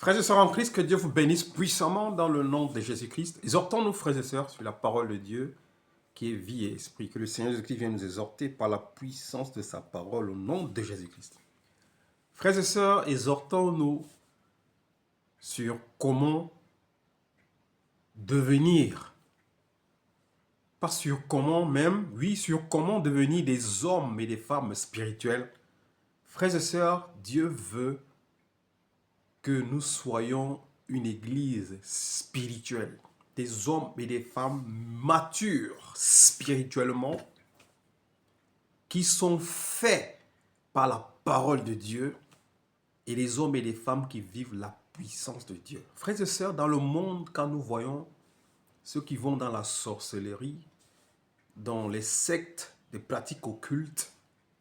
Frères et sœurs en Christ, que Dieu vous bénisse puissamment dans le nom de Jésus-Christ. Exhortons-nous, frères et sœurs, sur la parole de Dieu qui est vie et esprit. Que le Seigneur Jésus-Christ vienne nous exhorter par la puissance de sa parole au nom de Jésus-Christ. Frères et sœurs, exhortons-nous sur comment devenir, pas sur comment même, oui, sur comment devenir des hommes et des femmes spirituels. Frères et sœurs, Dieu veut que nous soyons une église spirituelle, des hommes et des femmes matures spirituellement, qui sont faits par la parole de Dieu, et les hommes et les femmes qui vivent la puissance de Dieu. Frères et sœurs, dans le monde, quand nous voyons ceux qui vont dans la sorcellerie, dans les sectes, des pratiques occultes,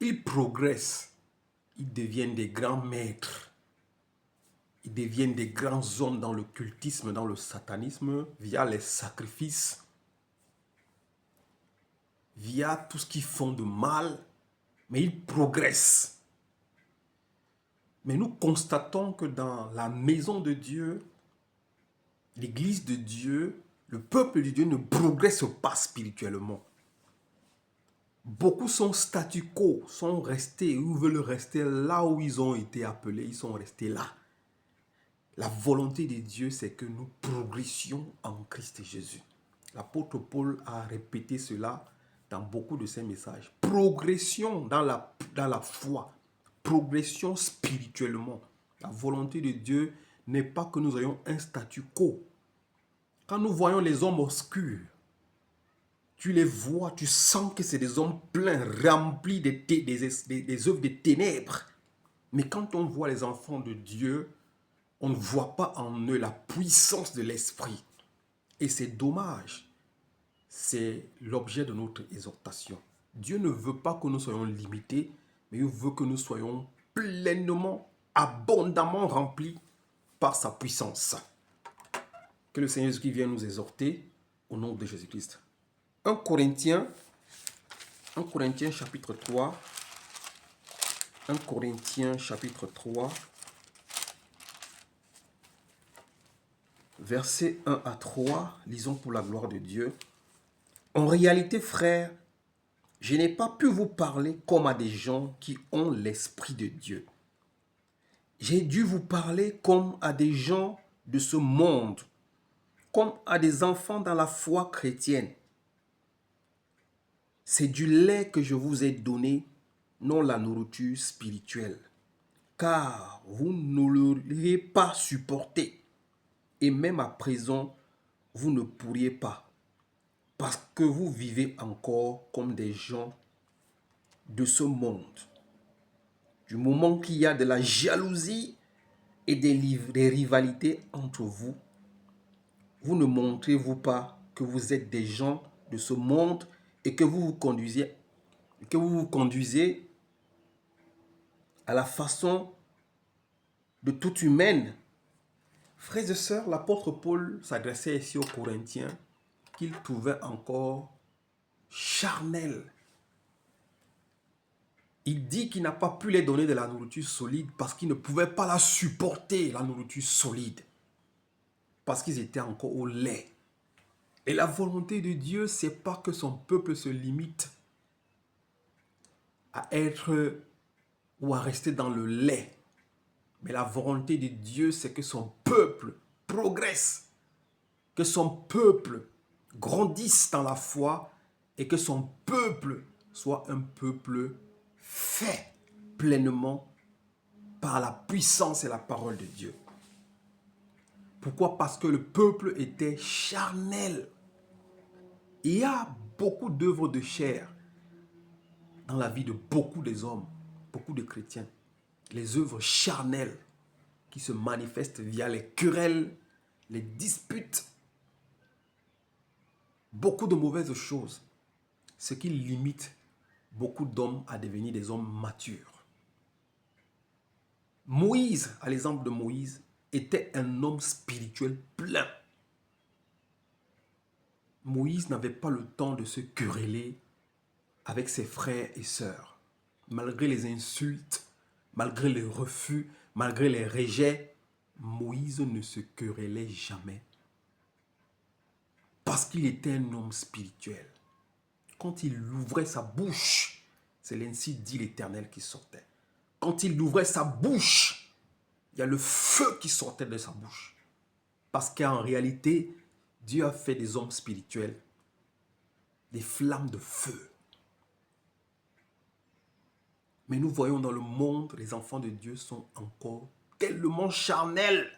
ils progressent, ils deviennent des grands maîtres. Ils deviennent des grands hommes dans le cultisme, dans le satanisme, via les sacrifices, via tout ce qu'ils font de mal, mais ils progressent. Mais nous constatons que dans la maison de Dieu, l'église de Dieu, le peuple de Dieu ne progresse pas spirituellement. Beaucoup sont statu quo, sont restés ou veulent rester là où ils ont été appelés, ils sont restés là. La volonté de Dieu, c'est que nous progressions en Christ Jésus. L'apôtre Paul a répété cela dans beaucoup de ses messages. Progression dans la foi, progression spirituellement. La volonté de Dieu n'est pas que nous ayons un statu quo. Quand nous voyons les hommes obscurs, tu les vois, tu sens que c'est des hommes pleins, remplis des œuvres des ténèbres. Mais quand on voit les enfants de Dieu, on ne voit pas en eux la puissance de l'esprit. Et c'est dommage. C'est l'objet de notre exhortation. Dieu ne veut pas que nous soyons limités, mais il veut que nous soyons pleinement, abondamment remplis par sa puissance. Que le Seigneur Jésus vienne nous exhorter au nom de Jésus-Christ. 1 Corinthiens chapitre 3. 1 Corinthiens chapitre 3. Versets 1 à 3, lisons pour la gloire de Dieu. En réalité, frères, je n'ai pas pu vous parler comme à des gens qui ont l'Esprit de Dieu. J'ai dû vous parler comme à des gens de ce monde, comme à des enfants dans la foi chrétienne. C'est du lait que je vous ai donné, non la nourriture spirituelle, car vous ne l'auriez pas supporté. Et même à présent, vous ne pourriez pas, parce que vous vivez encore comme des gens de ce monde. Du moment qu'il y a de la jalousie et des rivalités entre vous, vous ne montrez-vous pas que vous êtes des gens de ce monde et que vous vous conduisez à la façon de toute humaine. Frères et sœurs, l'apôtre Paul s'adressait ici aux Corinthiens qu'il trouvait encore charnels. Il dit qu'il n'a pas pu les donner de la nourriture solide parce qu'il ne pouvait pas la supporter, la nourriture solide. Parce qu'ils étaient encore au lait. Et la volonté de Dieu, c'est pas que son peuple se limite à être ou à rester dans le lait. Mais la volonté de Dieu, c'est que son peuple progresse, que son peuple grandisse dans la foi et que son peuple soit un peuple fait pleinement par la puissance et la parole de Dieu. Pourquoi? Parce que le peuple était charnel. Il y a beaucoup d'œuvres de chair dans la vie de beaucoup des hommes, beaucoup de chrétiens. Les œuvres charnelles qui se manifestent via les querelles, les disputes, beaucoup de mauvaises choses, ce qui limite beaucoup d'hommes à devenir des hommes matures. Moïse, à l'exemple de Moïse, était un homme spirituel plein. Moïse n'avait pas le temps de se quereller avec ses frères et sœurs. Malgré les insultes, malgré les refus, malgré les rejets, Moïse ne se querellait jamais parce qu'il était un homme spirituel. Quand il ouvrait sa bouche, c'est l'ainsi dit l'Éternel qui sortait. Quand il ouvrait sa bouche, il y a le feu qui sortait de sa bouche. Parce qu'en réalité, Dieu a fait des hommes spirituels, des flammes de feu. Mais nous voyons dans le monde, les enfants de Dieu sont encore tellement charnels.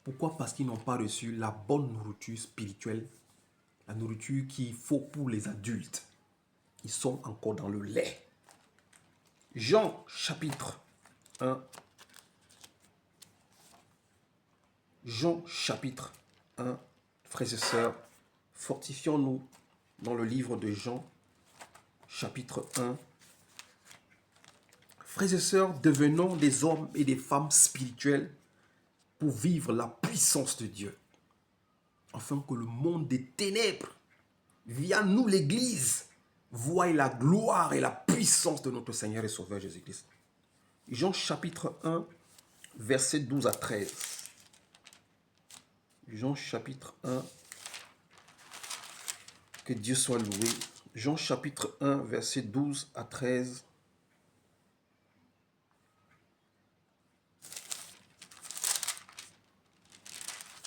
Pourquoi? Parce qu'ils n'ont pas reçu la bonne nourriture spirituelle, la nourriture qu'il faut pour les adultes. Ils sont encore dans le lait. Jean chapitre 1. Jean chapitre 1. Frères et sœurs, fortifions-nous dans le livre de Jean chapitre 1. Frères et sœurs, devenons des hommes et des femmes spirituels pour vivre la puissance de Dieu. Afin que le monde des ténèbres, via nous l'Église, voie la gloire et la puissance de notre Seigneur et Sauveur Jésus-Christ. Jean chapitre 1, versets 12 à 13. Jean chapitre 1, que Dieu soit loué. Jean chapitre 1, versets 12 à 13.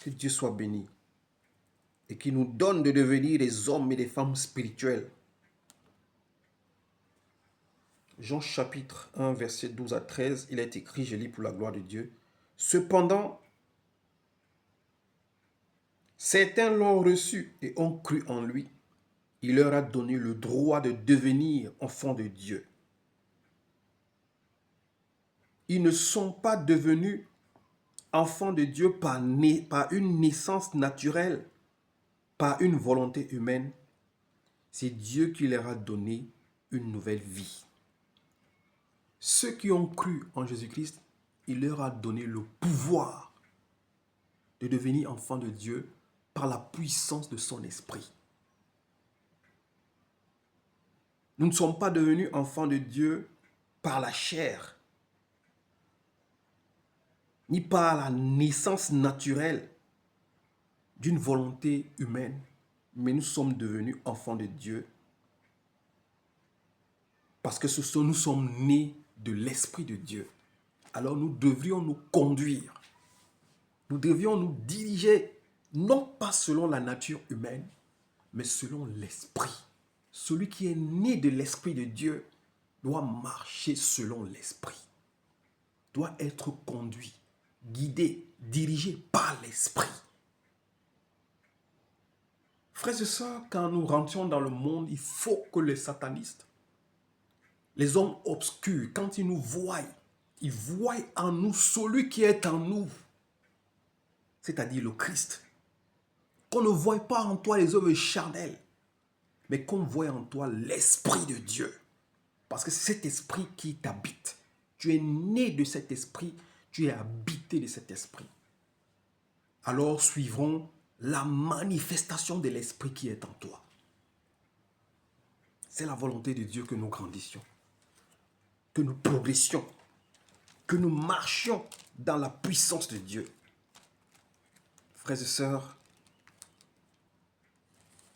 Que Dieu soit béni et qu'il nous donne de devenir des hommes et des femmes spirituels. Jean chapitre 1, verset 12 à 13, il est écrit, je lis pour la gloire de Dieu. Cependant, certains l'ont reçu et ont cru en lui. Il leur a donné le droit de devenir enfants de Dieu. Ils ne sont pas devenus enfants de Dieu par une naissance naturelle, par une volonté humaine. C'est Dieu qui leur a donné une nouvelle vie. Ceux qui ont cru en Jésus-Christ, il leur a donné le pouvoir de devenir enfants de Dieu par la puissance de son esprit. Nous ne sommes pas devenus enfants de Dieu par la chair, ni par la naissance naturelle d'une volonté humaine, mais nous sommes devenus enfants de Dieu parce que nous sommes nés de l'Esprit de Dieu. Alors nous devrions nous conduire, nous devrions nous diriger, non pas selon la nature humaine, mais selon l'Esprit. Celui qui est né de l'Esprit de Dieu doit marcher selon l'Esprit, doit être conduit, guidé, dirigé par l'Esprit. Frères et sœurs, quand nous rentrons dans le monde, il faut que les satanistes, les hommes obscurs, quand ils nous voient, ils voient en nous celui qui est en nous, c'est-à-dire le Christ. Qu'on ne voie pas en toi les œuvres charnelles, mais qu'on voie en toi l'Esprit de Dieu. Parce que c'est cet esprit qui t'habite. Tu es né de cet esprit, tu es habité de cet esprit. Alors suivront la manifestation de l'esprit qui est en toi. C'est la volonté de Dieu que nous grandissions, que nous progressions, que nous marchions dans la puissance de Dieu. Frères et sœurs,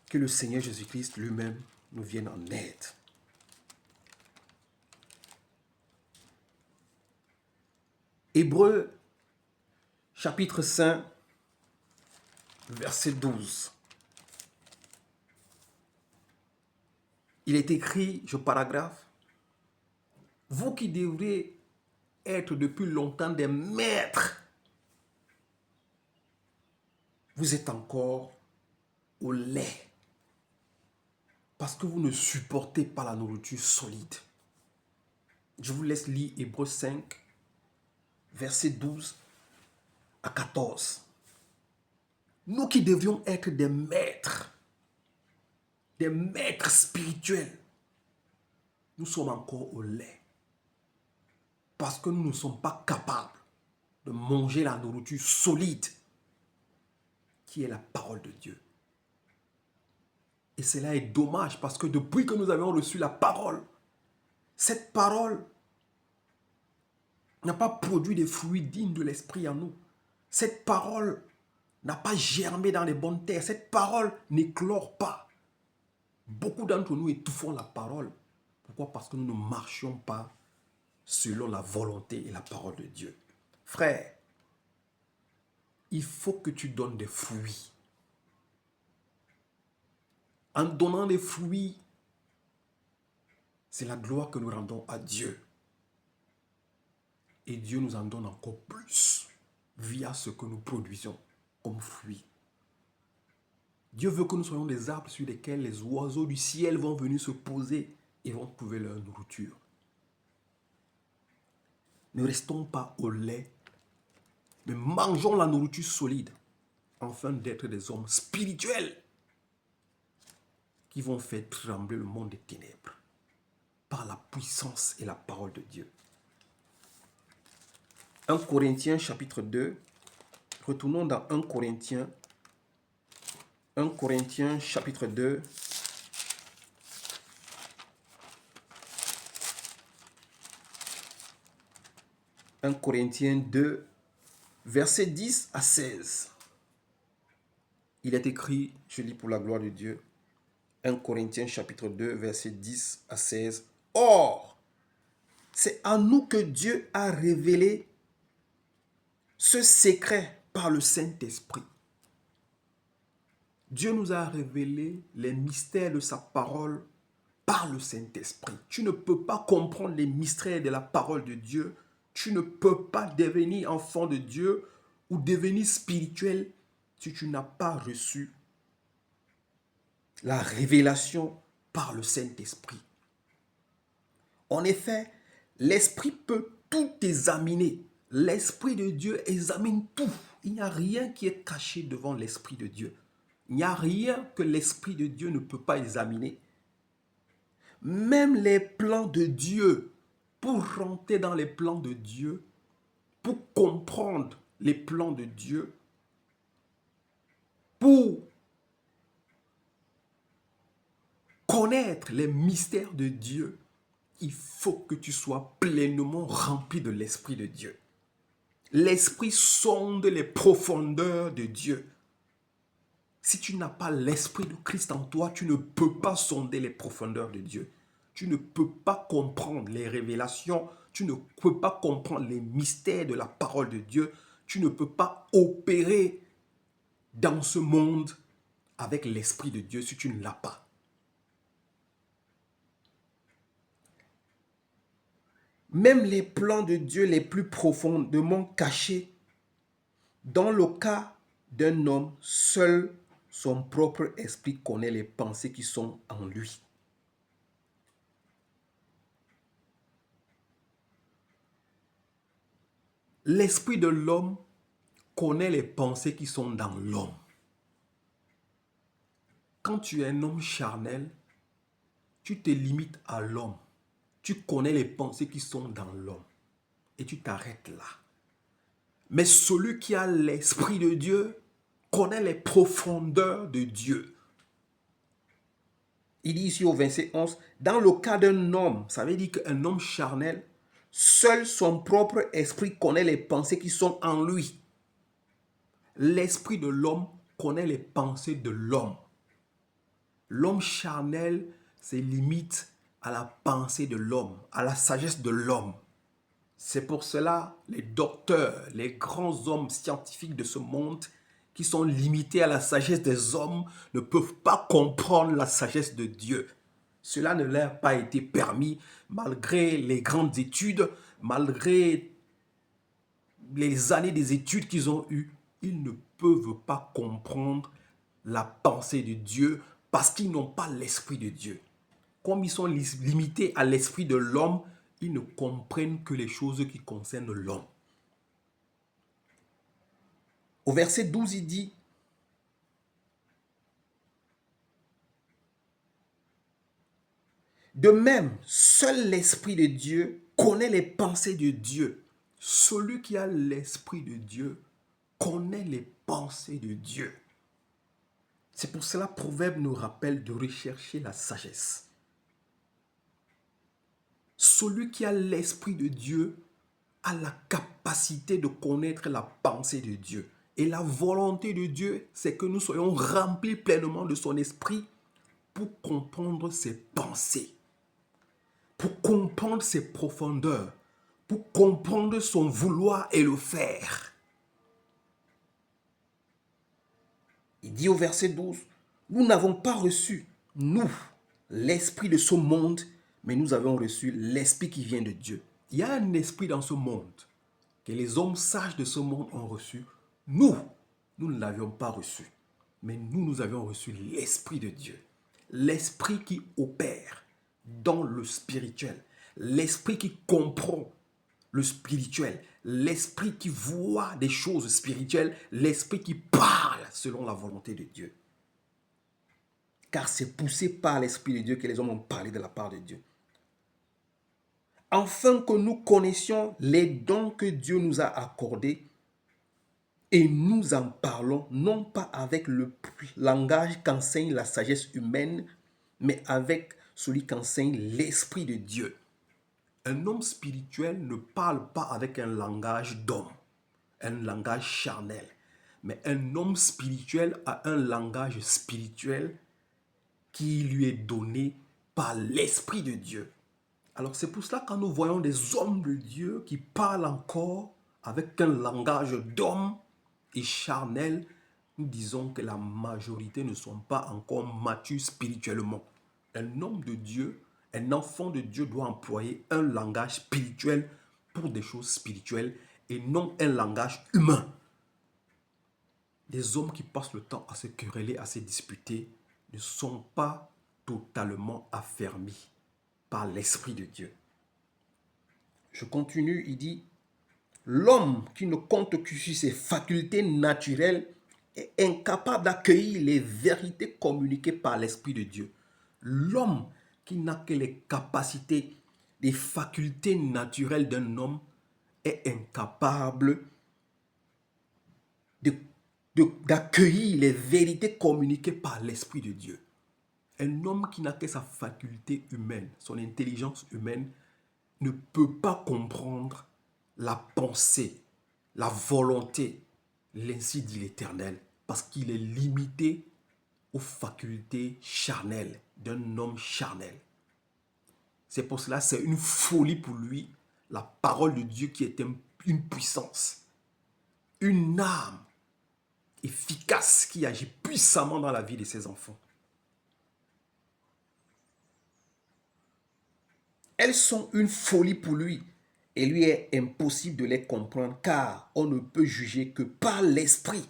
que le Seigneur Jésus-Christ lui-même nous vienne en aide. Hébreux, chapitre 5, verset 12. Il est écrit, je paragraphe, « Vous qui devrez être depuis longtemps des maîtres, vous êtes encore au lait, parce que vous ne supportez pas la nourriture solide. » Je vous laisse lire Hébreux 5, verset 12 à 14. Nous qui devrions être des maîtres spirituels, nous sommes encore au lait. Parce que nous ne sommes pas capables de manger la nourriture solide qui est la parole de Dieu. Et cela est dommage parce que depuis que nous avons reçu la parole, cette parole n'a pas produit des fruits dignes de l'esprit en nous. Cette parole n'a pas germé dans les bonnes terres. Cette parole n'éclore pas. Beaucoup d'entre nous étouffons la parole. Pourquoi? Parce que nous ne marchions pas selon la volonté et la parole de Dieu. Frère, il faut que tu donnes des fruits. En donnant des fruits, c'est la gloire que nous rendons à Dieu. Et Dieu nous en donne encore plus via ce que nous produisons comme fruits. Dieu veut que nous soyons des arbres sur lesquels les oiseaux du ciel vont venir se poser et vont trouver leur nourriture. Ne restons pas au lait, mais mangeons la nourriture solide afin d'être des hommes spirituels qui vont faire trembler le monde des ténèbres par la puissance et la parole de Dieu. 1 Corinthiens chapitre 2. Retournons dans 1 Corinthiens. 1 Corinthiens chapitre 2. « 1 Corinthiens 2, versets 10 à 16. Il est écrit, je lis pour la gloire de Dieu, 1 Corinthiens chapitre 2, versets 10 à 16. « Or, c'est à nous que Dieu a révélé ce secret par le Saint-Esprit. Dieu nous a révélé les mystères de sa parole par le Saint-Esprit. Tu ne peux pas comprendre les mystères de la parole de Dieu. Tu ne peux pas devenir enfant de Dieu ou devenir spirituel si tu n'as pas reçu la révélation par le Saint-Esprit. En effet, l'Esprit peut tout examiner. L'Esprit de Dieu examine tout. Il n'y a rien qui est caché devant l'Esprit de Dieu. Il n'y a rien que l'Esprit de Dieu ne peut pas examiner. Même les plans de Dieu, pour rentrer dans les plans de Dieu, pour comprendre les plans de Dieu, pour connaître les mystères de Dieu, il faut que tu sois pleinement rempli de l'Esprit de Dieu. L'Esprit sonde les profondeurs de Dieu. Si tu n'as pas l'Esprit de Christ en toi, tu ne peux pas sonder les profondeurs de Dieu. Tu ne peux pas comprendre les révélations. Tu ne peux pas comprendre les mystères de la parole de Dieu. Tu ne peux pas opérer dans ce monde avec l'Esprit de Dieu si tu ne l'as pas. Même les plans de Dieu les plus profondément cachés, dans le cas d'un homme, seul son propre esprit connaît les pensées qui sont en lui. L'esprit de l'homme connaît les pensées qui sont dans l'homme. Quand tu es un homme charnel, tu te limites à l'homme. Tu connais les pensées qui sont dans l'homme. Et tu t'arrêtes là. Mais celui qui a l'Esprit de Dieu connaît les profondeurs de Dieu. Il dit ici au verset 11, dans le cas d'un homme, ça veut dire qu'un homme charnel, seul son propre esprit connaît les pensées qui sont en lui. L'esprit de l'homme connaît les pensées de l'homme. L'homme charnel se limite à la pensée de l'homme, à la sagesse de l'homme. C'est pour cela les docteurs, les grands hommes scientifiques de ce monde qui sont limités à la sagesse des hommes ne peuvent pas comprendre la sagesse de Dieu. Cela ne leur a pas été permis malgré les grandes études, malgré les années des études qu'ils ont eues. Ils ne peuvent pas comprendre la pensée de Dieu parce qu'ils n'ont pas l'Esprit de Dieu. Comme ils sont limités à l'esprit de l'homme, ils ne comprennent que les choses qui concernent l'homme. Au verset 12, il dit, de même, seul l'Esprit de Dieu connaît les pensées de Dieu. Celui qui a l'Esprit de Dieu connaît les pensées de Dieu. C'est pour cela que Proverbe nous rappelle de rechercher la sagesse. Celui qui a l'Esprit de Dieu a la capacité de connaître la pensée de Dieu. Et la volonté de Dieu, c'est que nous soyons remplis pleinement de son esprit pour comprendre ses pensées, pour comprendre ses profondeurs, pour comprendre son vouloir et le faire. Il dit au verset 12, nous n'avons pas reçu, nous, l'esprit de ce monde, mais nous avons reçu l'esprit qui vient de Dieu. Il y a un esprit dans ce monde que les hommes sages de ce monde ont reçu. Nous ne l'avions pas reçu. Mais nous avions reçu l'esprit de Dieu. L'esprit qui opère dans le spirituel. L'esprit qui comprend le spirituel. L'esprit qui voit des choses spirituelles. L'esprit qui parle selon la volonté de Dieu. Car c'est poussé par l'esprit de Dieu que les hommes ont parlé de la part de Dieu. Afin que nous connaissions les dons que Dieu nous a accordés et nous en parlons non pas avec le langage qu'enseigne la sagesse humaine, mais avec celui qu'enseigne l'Esprit de Dieu. Un homme spirituel ne parle pas avec un langage d'homme, un langage charnel, mais un homme spirituel a un langage spirituel qui lui est donné par l'Esprit de Dieu. Alors c'est pour cela que quand nous voyons des hommes de Dieu qui parlent encore avec un langage d'homme et charnel, nous disons que la majorité ne sont pas encore matures spirituellement. Un homme de Dieu, un enfant de Dieu doit employer un langage spirituel pour des choses spirituelles et non un langage humain. Des hommes qui passent le temps à se quereller, à se disputer, ne sont pas totalement affermis par l'Esprit de Dieu. Je continue, il dit, l'homme qui ne compte que sur ses facultés naturelles est incapable d'accueillir les vérités communiquées par l'Esprit de Dieu. L'homme qui n'a que les capacités, les facultés naturelles d'un homme est incapable d'accueillir les vérités communiquées par l'Esprit de Dieu. Un homme qui n'a que sa faculté humaine, son intelligence humaine, ne peut pas comprendre la pensée, la volonté, l'ainsi dit l'Éternel, parce qu'il est limité aux facultés charnelles d'un homme charnel. C'est pour cela, c'est une folie pour lui, la parole de Dieu qui est une puissance, une arme efficace qui agit puissamment dans la vie de ses enfants. Elles sont une folie pour lui et lui est impossible de les comprendre car on ne peut juger que par l'esprit.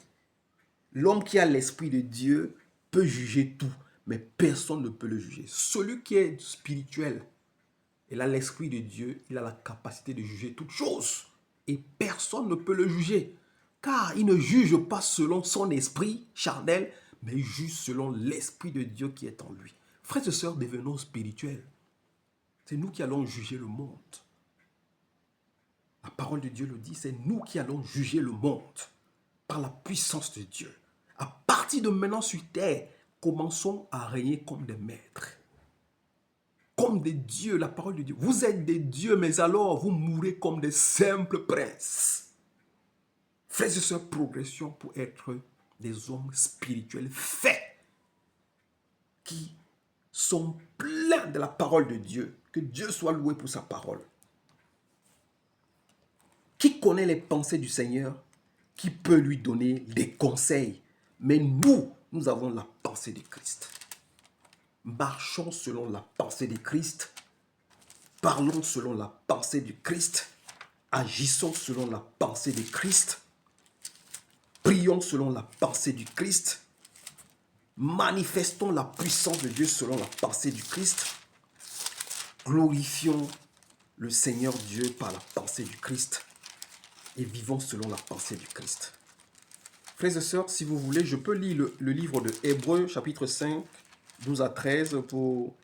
L'homme qui a l'esprit de Dieu peut juger tout, mais personne ne peut le juger. Celui qui est spirituel, il a l'esprit de Dieu, il a la capacité de juger toutes choses et personne ne peut le juger car il ne juge pas selon son esprit charnel, mais il juge selon l'esprit de Dieu qui est en lui. Frères et sœurs, devenons spirituels. C'est nous qui allons juger le monde. La parole de Dieu le dit, c'est nous qui allons juger le monde par la puissance de Dieu. À partir de maintenant sur terre, commençons à régner comme des maîtres. Comme des dieux, la parole de Dieu. Vous êtes des dieux, mais alors vous mourrez comme des simples princes. Frères et sœurs, progression pour être des hommes spirituels faits, qui sont pleins de la parole de Dieu. Que Dieu soit loué pour sa parole. Qui connaît les pensées du Seigneur? Qui peut lui donner des conseils? Mais nous avons la pensée de Christ. Marchons selon la pensée de Christ. Parlons selon la pensée du Christ. Agissons selon la pensée de Christ. Prions selon la pensée du Christ. Manifestons la puissance de Dieu selon la pensée du Christ. Glorifions le Seigneur Dieu par la pensée du Christ et vivons selon la pensée du Christ. Frères et sœurs, si vous voulez, je peux lire le livre de Hébreux, chapitre 5, 12 à 13, pour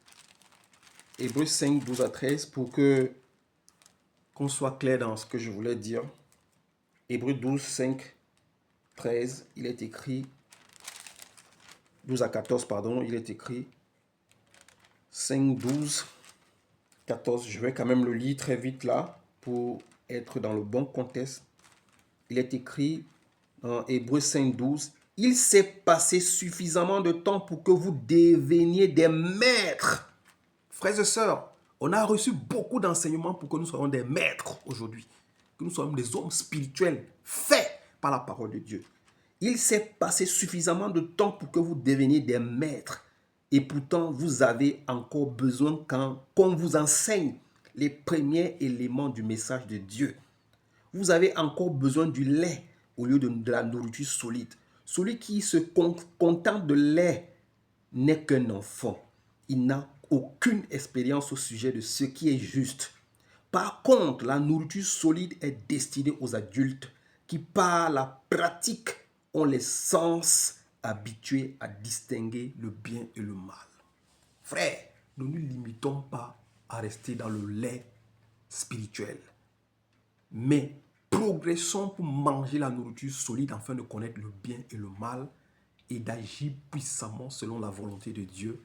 Hébreux 5, 12 à 13, pour qu'on soit clair dans ce que je voulais dire. Hébreux 12, 5, 13, il est écrit, 12 à 14, pardon, il est écrit 5, 12, 14. Je vais quand même le lire très vite là, pour être dans le bon contexte, il est écrit en Hébreux 5:12, « Il s'est passé suffisamment de temps pour que vous deveniez des maîtres. » Frères et sœurs, on a reçu beaucoup d'enseignements pour que nous soyons des maîtres aujourd'hui, que nous soyons des hommes spirituels faits par la parole de Dieu. Il s'est passé suffisamment de temps pour que vous deveniez des maîtres. Et pourtant, vous avez encore besoin qu'on vous enseigne les premiers éléments du message de Dieu. Vous avez encore besoin du lait au lieu de la nourriture solide. Celui qui se contente de lait n'est qu'un enfant. Il n'a aucune expérience au sujet de ce qui est juste. Par contre, la nourriture solide est destinée aux adultes qui, par la pratique, ont les sens habitués à distinguer le bien et le mal. Frère, ne nous limitons pas à rester dans le lait spirituel, mais progressons pour manger la nourriture solide afin de connaître le bien et le mal et d'agir puissamment selon la volonté de Dieu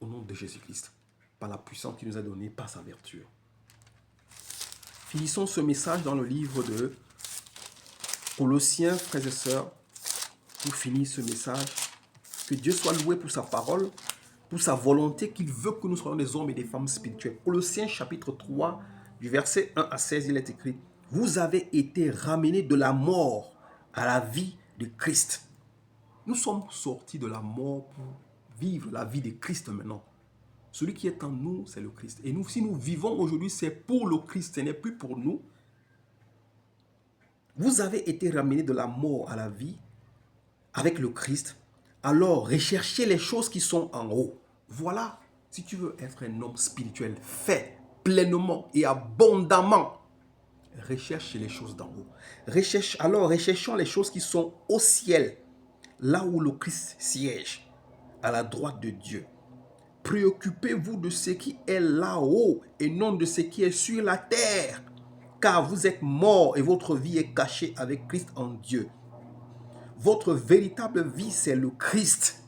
au nom de Jésus-Christ, par la puissance qu'il nous a donnée par sa vertu. Finissons ce message dans le livre de Colossiens, frères et sœurs, pour finir ce message. Que Dieu soit loué pour sa parole, pour sa volonté qu'il veut que nous soyons des hommes et des femmes spirituels. Colossiens chapitre 3, du verset 1 à 16, il est écrit « Vous avez été ramenés de la mort à la vie de Christ. » Nous sommes sortis de la mort pour vivre la vie de Christ maintenant. Celui qui est en nous, c'est le Christ. Et nous, si nous vivons aujourd'hui, c'est pour le Christ, ce n'est plus pour nous. Vous avez été ramenés de la mort à la vie avec le Christ. Alors, recherchez les choses qui sont en haut. Voilà, si tu veux être un homme spirituel, fais pleinement et abondamment. Recherche les choses d'en haut. Recherchons les choses qui sont au ciel, là où le Christ siège, à la droite de Dieu. Préoccupez-vous de ce qui est là-haut et non de ce qui est sur la terre, car vous êtes morts et votre vie est cachée avec Christ en Dieu. Votre véritable vie, c'est le Christ.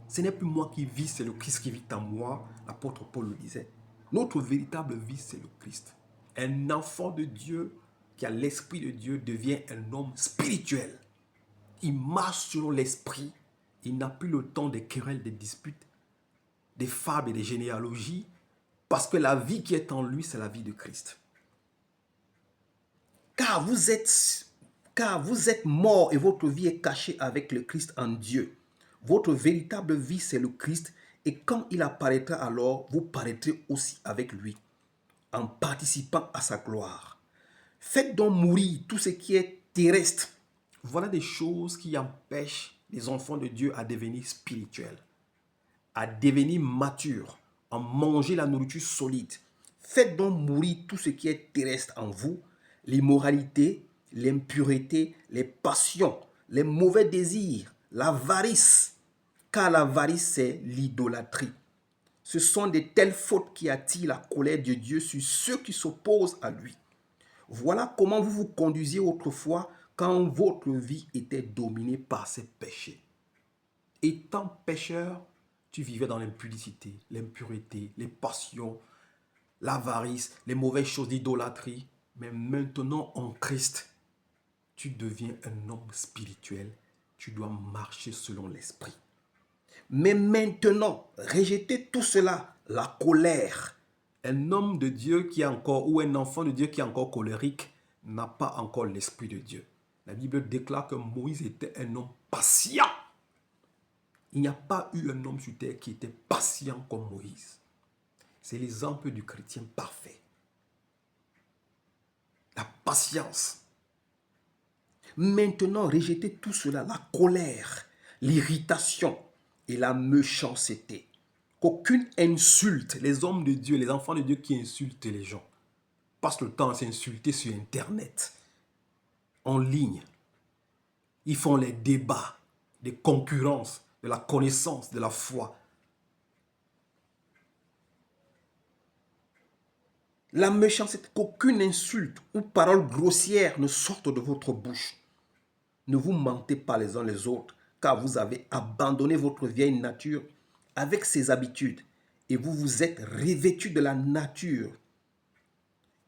Ce n'est plus moi qui vis, c'est le Christ qui vit en moi. L'apôtre Paul le disait. Notre véritable vie, c'est le Christ. Un enfant de Dieu qui a l'esprit de Dieu devient un homme spirituel. Il marche selon l'esprit. Il n'a plus le temps des querelles, des disputes, des fables et des généalogies, parce que la vie qui est en lui, c'est la vie de Christ. Car vous êtes morts et votre vie est cachée avec le Christ en Dieu. Votre véritable vie, c'est le Christ, et quand il apparaîtra alors, vous paraîtrez aussi avec lui, en participant à sa gloire. Faites donc mourir tout ce qui est terrestre. Voilà des choses qui empêchent les enfants de Dieu à devenir spirituels, à devenir matures, à manger la nourriture solide. Faites donc mourir tout ce qui est terrestre en vous, l'immoralité, l'impureté, les passions, les mauvais désirs, l'avarice, car l'avarice c'est l'idolâtrie. Ce sont de telles fautes qui attirent la colère de Dieu sur ceux qui s'opposent à lui. Voilà comment vous vous conduisiez autrefois quand votre vie était dominée par ces péchés. Étant pécheur, tu vivais dans l'impudicité, l'impureté, les passions, l'avarice, les mauvaises choses d'idolâtrie. Mais maintenant en Christ, tu deviens un homme spirituel. Tu dois marcher selon l'esprit. Mais maintenant, rejetez tout cela, la colère. Un homme de Dieu qui est encore, ou un enfant de Dieu qui est encore colérique, n'a pas encore l'esprit de Dieu. La Bible déclare que Moïse était un homme patient. Il n'y a pas eu un homme sur terre qui était patient comme Moïse. C'est l'exemple du chrétien parfait. La patience. Maintenant, rejetez tout cela, la colère, l'irritation et la méchanceté. Qu'aucune insulte, les hommes de Dieu, les enfants de Dieu qui insultent les gens, passent le temps à s'insulter sur Internet, en ligne. Ils font les débats, des concurrences, de la connaissance, de la foi. La méchanceté, qu'aucune insulte ou parole grossière ne sorte de votre bouche. Ne vous mentez pas les uns les autres, car vous avez abandonné votre vieille nature avec ses habitudes et vous vous êtes revêtus de la nature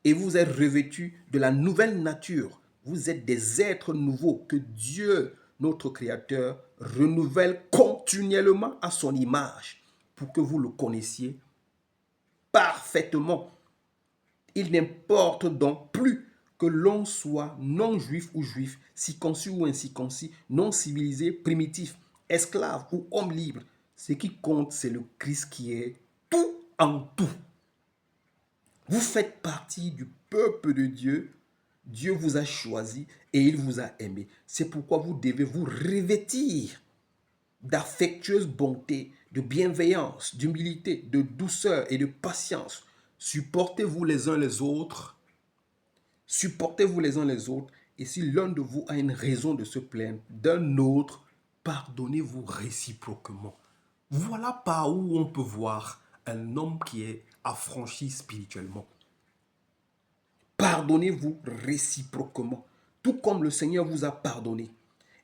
et vous êtes revêtus de la nouvelle nature. Vous êtes des êtres nouveaux que Dieu, notre Créateur, renouvelle continuellement à son image pour que vous le connaissiez parfaitement. Il n'importe donc plus que l'on soit non-juif ou juif, circoncis ou incirconcis, non-civilisé, primitif, esclave ou homme libre. Ce qui compte, c'est le Christ qui est tout en tout. Vous faites partie du peuple de Dieu. Dieu vous a choisi et il vous a aimé. C'est pourquoi vous devez vous revêtir d'affectueuse bonté, de bienveillance, d'humilité, de douceur et de patience. Supportez-vous les uns les autres. Supportez-vous les uns les autres. Et si l'un de vous a une raison de se plaindre d'un autre, pardonnez-vous réciproquement. Voilà par où on peut voir un homme qui est affranchi spirituellement. Pardonnez-vous réciproquement, tout comme le Seigneur vous a pardonné.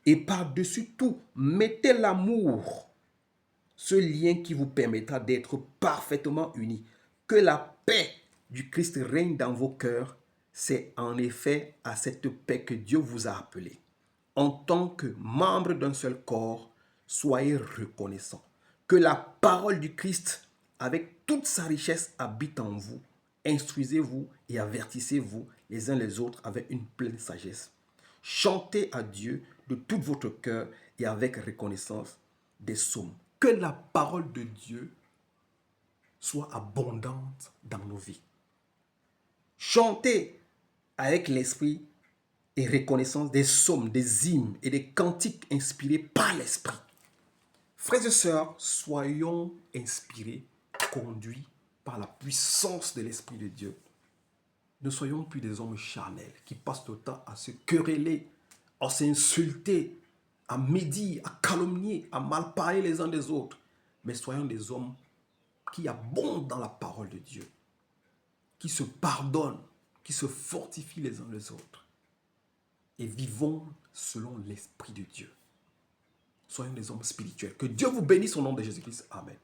Et par-dessus tout, mettez l'amour, ce lien qui vous permettra d'être parfaitement unis. Que la paix du Christ règne dans vos cœurs. C'est en effet à cette paix que Dieu vous a appelé. En tant que membre d'un seul corps, soyez reconnaissants. Que la parole du Christ, avec toute sa richesse, habite en vous. Instruisez-vous et avertissez-vous les uns les autres avec une pleine sagesse. Chantez à Dieu de tout votre cœur et avec reconnaissance des psaumes. Que la parole de Dieu soit abondante dans nos vies. Chantez avec l'esprit et reconnaissance des psaumes, des hymnes et des cantiques inspirés par l'esprit. Frères et sœurs, soyons inspirés, conduits par la puissance de l'Esprit de Dieu. Ne soyons plus des hommes charnels qui passent le temps à se quereller, à s'insulter, à médire, à calomnier, à mal parler les uns des autres. Mais soyons des hommes qui abondent dans la parole de Dieu, qui se pardonnent, qui se fortifient les uns les autres. Et vivons selon l'Esprit de Dieu. Soyons des hommes spirituels. Que Dieu vous bénisse au nom de Jésus-Christ. Amen.